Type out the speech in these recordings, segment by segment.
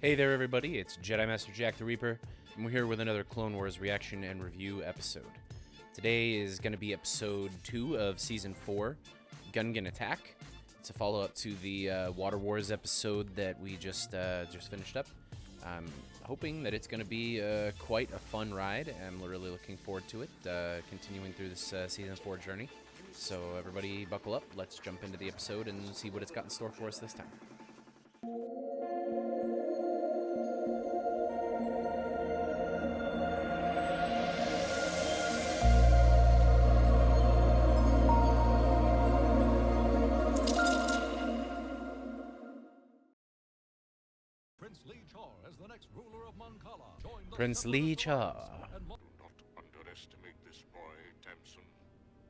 Hey there, everybody. It's Jedi Master Jack the Reaper, and we're here with another Clone Wars reaction and review episode. Today is going to be episode 2 of season 4, Gungan Attack. It's a follow-up to the Water Wars episode that we just finished up. I'm hoping that it's going to be quite a fun ride. I'm really looking forward to it, continuing through this season 4 journey. So everybody buckle up. Let's jump into the episode and see what it's got in store for us this time. Prince Lee Cha. Do not underestimate this boy, Tamsin.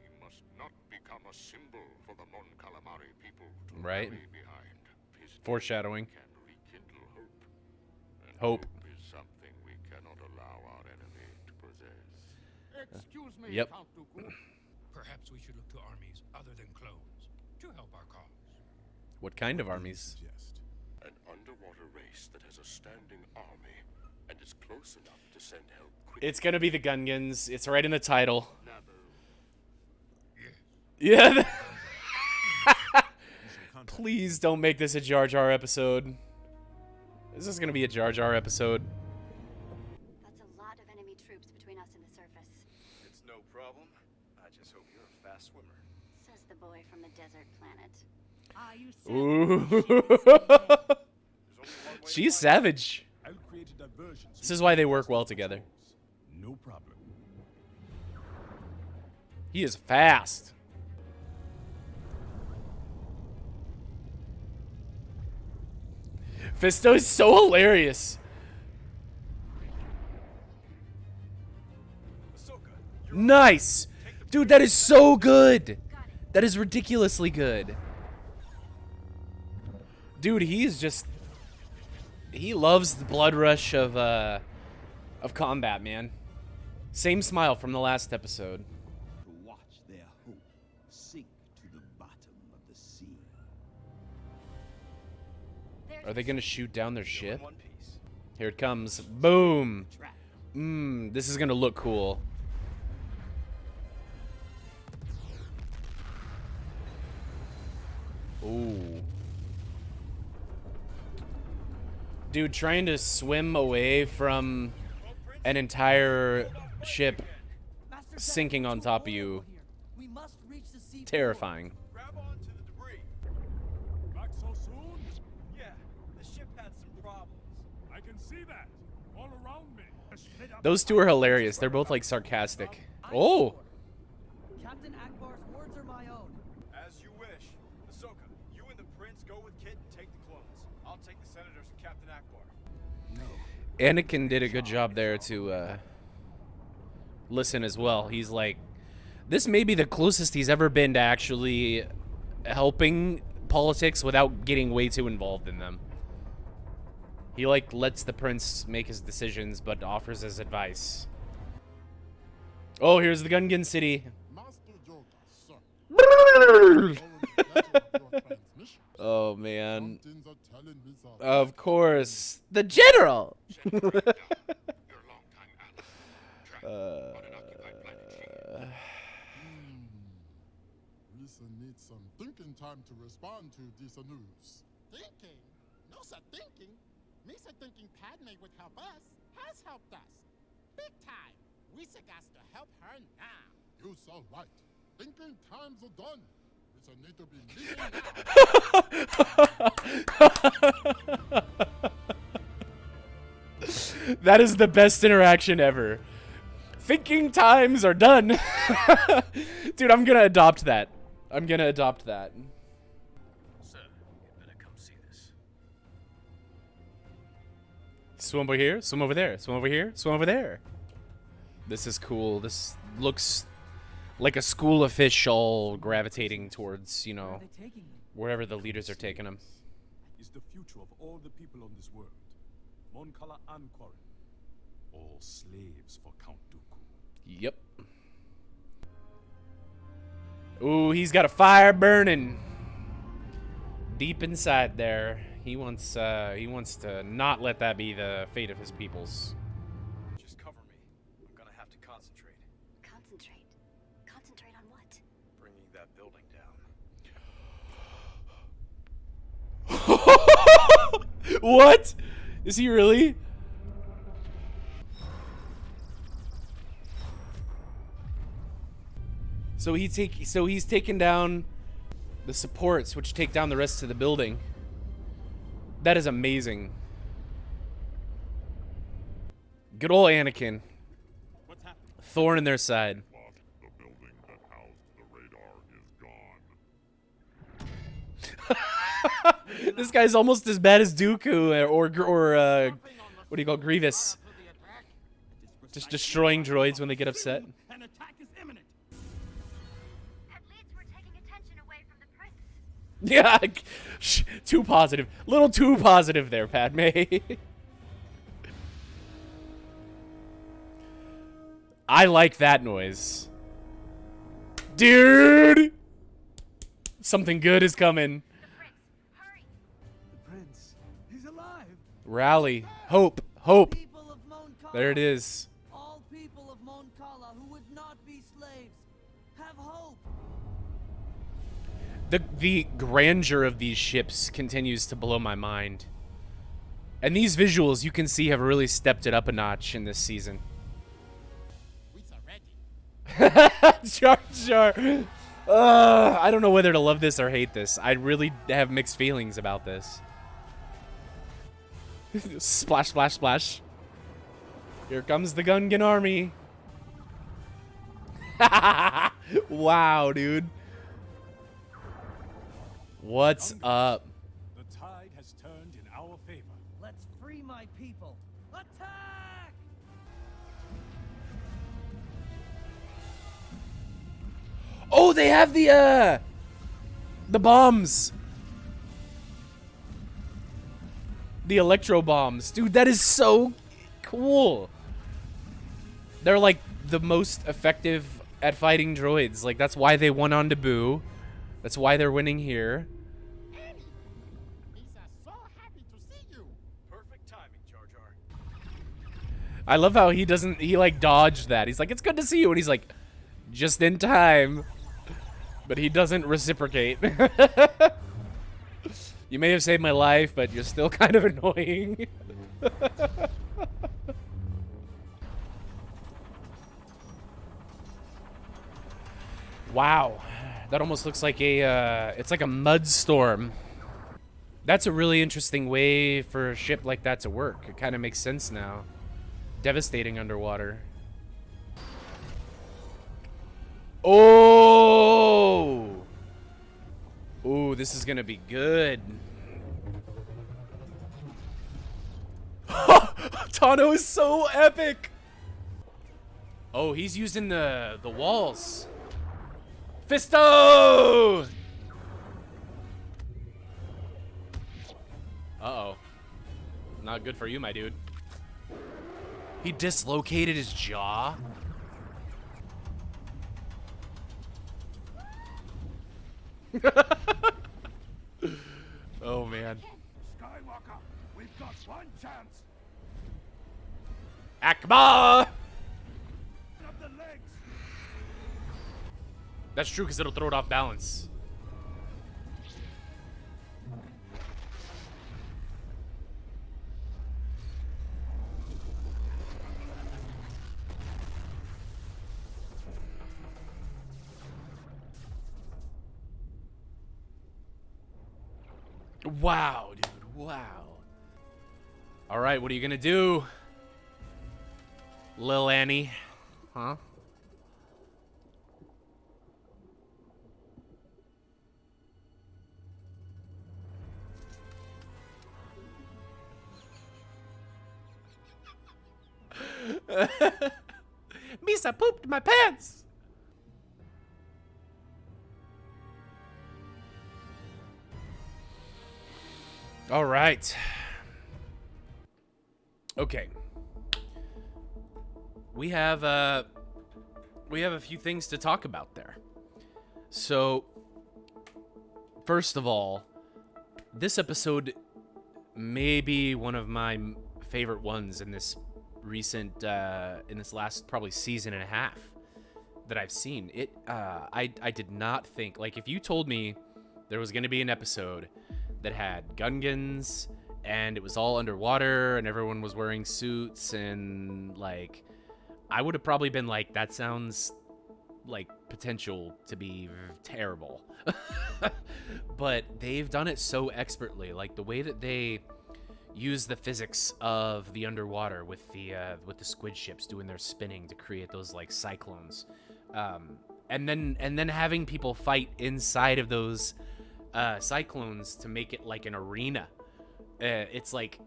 He must not become a symbol for the Mon Calamari people to Right. rally behind. His Foreshadowing. can rekindle hope. And Hope. is something we cannot allow our enemy to possess. Excuse me, Yep. Count Dooku. Perhaps we should look to armies other than clones to help our cause. What kind of armies? An underwater race that has a standing army and is close enough to send help quickly. It's gonna be the Gungans. It's right in the title. Yes. Yeah. Please don't make this a Jar Jar episode. This is gonna be a Jar Jar episode. That's a lot of enemy troops between us and the surface, It's no problem. I just hope you're a fast swimmer. says the boy from the desert planet. Ah, you Ooh. She's savage. I'll create a diversion. This is why they work well together. No problem. He is fast. Fisto is so hilarious. Nice. Dude, that is so good. That is ridiculously good. Dude, he is just... He loves the blood rush of combat, man. Same smile from the last episode. To watch their hope sink to the bottom of the sea. Are they gonna shoot down their ship? One piece. Here it comes. Boom. This is gonna look cool. Ooh. Dude, trying to swim away from an entire ship sinking on top of you. Terrifying. Grab onto the debris. Back so soon? Yeah, the ship had some problems. I can see that. All around me. Those two are hilarious. They're both like sarcastic. Oh! Captain Akbar's words are my own. As you wish. Ahsoka, you and the prince go with Kit and take the clones. I'll take the senators and Captain Akbar. Anakin did a good job there to listen as well. He's like, this may be the closest he's ever been to actually helping politics without getting way too involved in them. He like lets the prince make his decisions but offers his advice. Oh, here's the Gungan city. Oh man. Of course. The general. Your longtime ally. Trapped on an occupied planet. Lisa needs some thinking time to respond to this news. Thinking? No such thinking. Misa thinking Padme would help us has helped us. Big time. Lisa got to help her now. You so right. Thinking times are done. Lisa need to be leaving now. That is the best interaction ever. Thinking times are done. Dude, I'm gonna adopt that. I'm gonna adopt that. Sir, you better come see this. Swim over here, swim over there, swim over here, swim over there. This is cool. This looks like a school of fish all gravitating towards, you know, wherever the leaders are taking them. Is the future of all the people on this world. Mon Cala and Quarren. All slaves for Count Dooku. Yep. Ooh, he's got a fire burning deep inside there. He wants to not let that be the fate of his peoples. Just cover me. I'm gonna have to concentrate. Concentrate. Concentrate on what? Bringing that building down. What? Is he really? So he's taken down the supports, which take down the rest of the building. That is amazing. Good old Anakin. What's happened? Thorn in their side. But the building that housed the radar is gone. This guy's almost as bad as Dooku or what do you call Grievous? Just destroying droids when they get upset. An attack is imminent. At least we're taking attention away from the prince. Yeah, too positive. Little too positive there, Padme. I like that noise. Dude! Something good is coming. The prince, hurry! The prince. He's alive. Rally. Hope. Hope. People of Mon Cala. There it is. All people of Mon Cala who would not be slaves. Have hope. The grandeur of these ships continues to blow my mind. And these visuals, you can see, have really stepped it up a notch in this season. We are ready. Jar Jar. I don't know whether to love this or hate this. I really have mixed feelings about this. Splash, splash, splash. Here comes the Gungan army. Wow, dude. What's up? The tide has turned in our favor. Let's free my people. Attack! Oh, they have the bombs. The electro bombs. Dude, that is so cool. They're like the most effective at fighting droids. Like, that's why they won on Naboo. That's why they're winning here. Annie! Misa so happy to see you. Perfect timing, Jar Jar. I love how he like dodged that. He's like, it's good to see you. And he's like, just in time. But he doesn't reciprocate. You may have saved my life, but you're still kind of annoying. Wow. That almost looks like it's like a mud storm. That's a really interesting way for a ship like that to work. It kind of makes sense now. Devastating underwater. Oh! Ooh, this is gonna be good. Tano is so epic! Oh, he's using the walls. Fisto! Uh-oh. Not good for you, my dude. He dislocated his jaw? Oh, man. Skywalker, we've got one chance. Akbar! Of the legs. That's true, because it'll throw it off balance. Wow, dude. Wow. All right, what are you gonna do, Lil Annie? Huh? Misa pooped my pants. All right. Okay. We have a few things to talk about there. So, first of all, this episode maybe one of my favorite ones in this recent, in this last probably season and a half that I've seen. I did not think, like, if you told me there was going to be an episode that had Gungans and it was all underwater and everyone was wearing suits and, like, I would have probably been like, that sounds like potential to be terrible. But they've done it so expertly, like the way that they use the physics of the underwater with the squid ships doing their spinning to create those like cyclones, and then having people fight inside of those cyclones to make it like an arena. It's like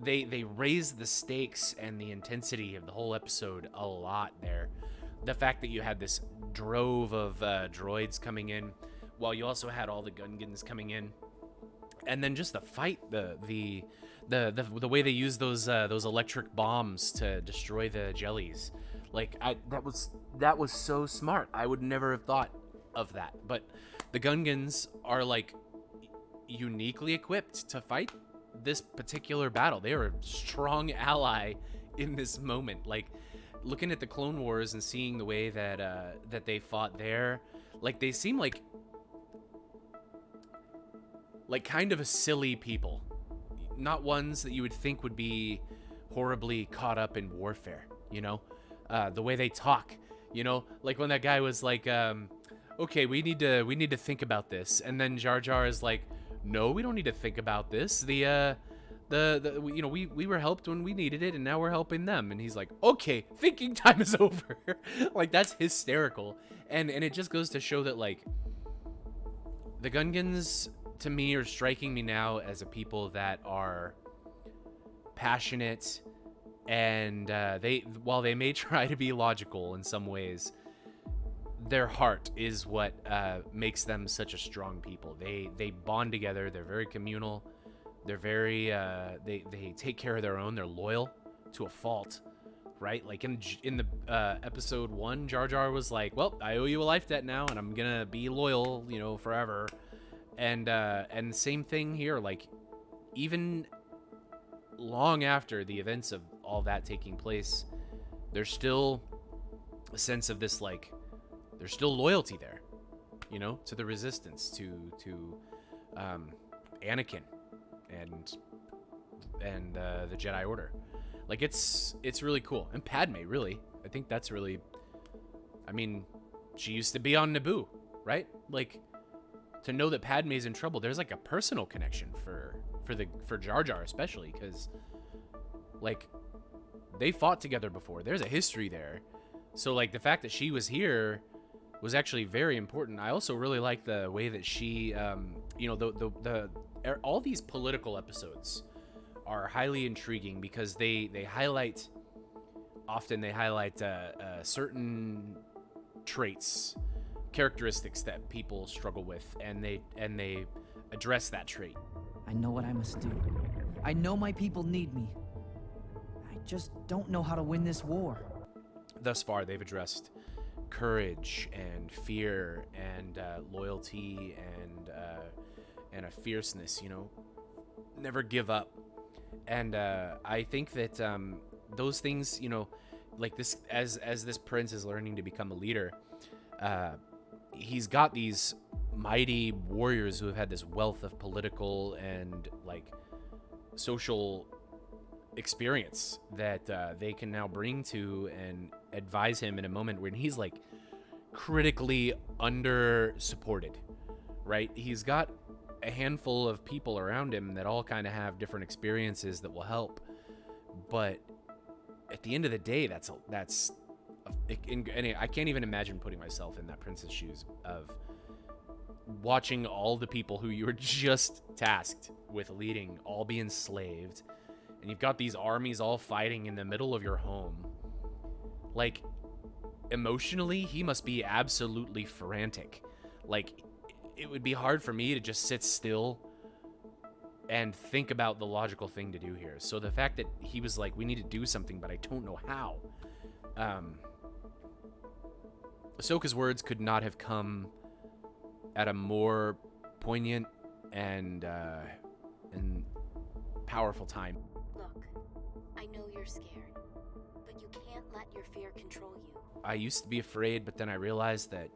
they raise the stakes and the intensity of the whole episode a lot there. The fact that you had this drove of droids coming in, while you also had all the Gungans coming in, and then just the fight, the way they use those electric bombs to destroy the jellies, like that was so smart. I would never have thought of that. But the Gungans are like uniquely equipped to fight this particular battle. They are a strong ally in this moment. Like, looking at the Clone Wars and seeing the way that that they fought there, like they seem like kind of a silly people, not ones that you would think would be horribly caught up in warfare. You know, the way they talk. You know, like when that guy was like, "Okay, we need to think about this," and then Jar Jar is like, "No, we don't need to think about this. The you know, we were helped when we needed it, and now we're helping them." And he's like, "Okay, thinking time is over." Like, that's hysterical. And it just goes to show that, like, the Gungans to me are striking me now as a people that are passionate, and while they may try to be logical in some ways, their heart is what makes them such a strong people. They bond together. They're very communal. They're very they take care of their own. They're loyal to a fault, right? Like in the episode 1, Jar Jar was like, "Well, I owe you a life debt now, and I'm gonna be loyal, you know, forever." And same thing here. Like, even long after the events of all that taking place, there's still a sense of this, like, there's still loyalty there, you know, to the Resistance, to Anakin and the Jedi Order. Like, it's really cool. And Padme, really, I think that's really, I mean, she used to be on Naboo, right? Like, to know that Padme's in trouble, there's like a personal connection for Jar Jar, especially because, like, they fought together before. There's a history there. So, like, the fact that she was here was actually very important. I also really like the way that she, you know, all these political episodes are highly intriguing because they highlight certain traits, characteristics that people struggle with, and they address that trait. I know what I must do. I know my people need me. I just don't know how to win this war. Thus far, they've addressed courage and fear and loyalty and a fierceness, you know, never give up. And I think that those things, you know, like this, as this prince is learning to become a leader, he's got these mighty warriors who have had this wealth of political and, like, social experience that they can now bring to and advise him in a moment when he's, like, critically under supported, right? He's got a handful of people around him that all kind of have different experiences that will help, but at the end of the day, and I can't even imagine putting myself in that prince's shoes of watching all the people who you were just tasked with leading all be enslaved, and you've got these armies all fighting in the middle of your home. Like, emotionally, he must be absolutely frantic. Like, it would be hard for me to just sit still and think about the logical thing to do here. So the fact that he was like, we need to do something, but I don't know how. Ahsoka's words could not have come at a more poignant and powerful time. Look, I know you're scared, but you can't let your fear control you. I used to be afraid, but then I realized that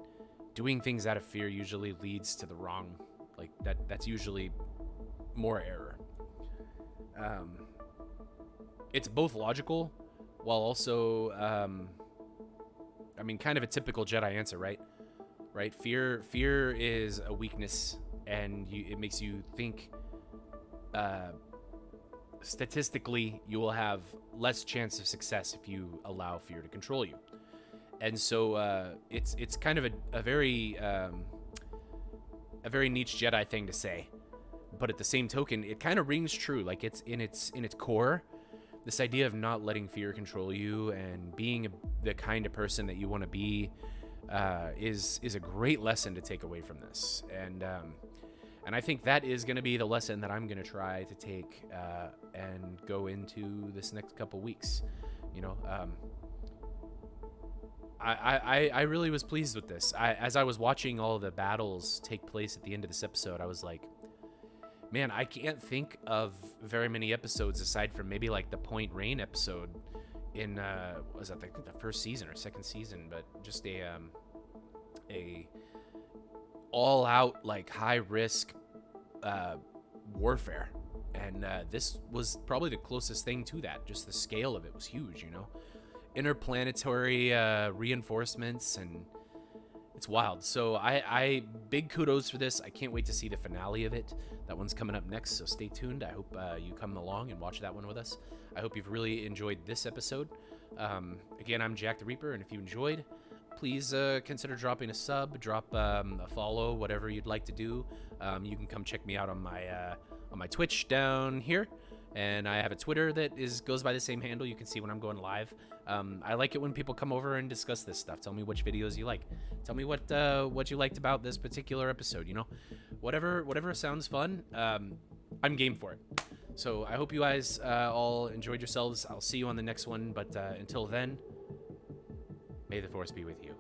doing things out of fear usually leads to the wrong, like that's usually more error. It's both logical while also, I mean, kind of a typical Jedi answer, right? Right? Fear is a weakness, and it makes you think, statistically, you will have less chance of success if you allow fear to control you. And so it's kind of a very niche Jedi thing to say, but at the same token, it kind of rings true. Like it's in its core, this idea of not letting fear control you and being the kind of person that you want to be is a great lesson to take away from this. And I think that is going to be the lesson that I'm going to try to take and go into this next couple weeks. You know, I really was pleased with this. As I was watching all the battles take place at the end of this episode, I was like, man, I can't think of very many episodes aside from maybe like the Point Rain episode in was that the first season or second season, but just a all out like high risk warfare. And this was probably the closest thing to that. Just the scale of it was huge, you know. Interplanetary reinforcements, and it's wild. So I big kudos for this. I can't wait to see the finale of it. That one's coming up next, so stay tuned. I hope you come along and watch that one with us. I hope you've really enjoyed this episode. Again, I'm Jack the Reaper, and if you enjoyed, please consider dropping a sub, drop a follow, whatever you'd like to do. You can come check me out on my Twitch down here. And I have a Twitter that goes by the same handle. You can see when I'm going live. I like it when people come over and discuss this stuff. Tell me which videos you like. Tell me what you liked about this particular episode. You know, whatever sounds fun. I'm game for it. So I hope you guys all enjoyed yourselves. I'll see you on the next one. But until then, may the Force be with you.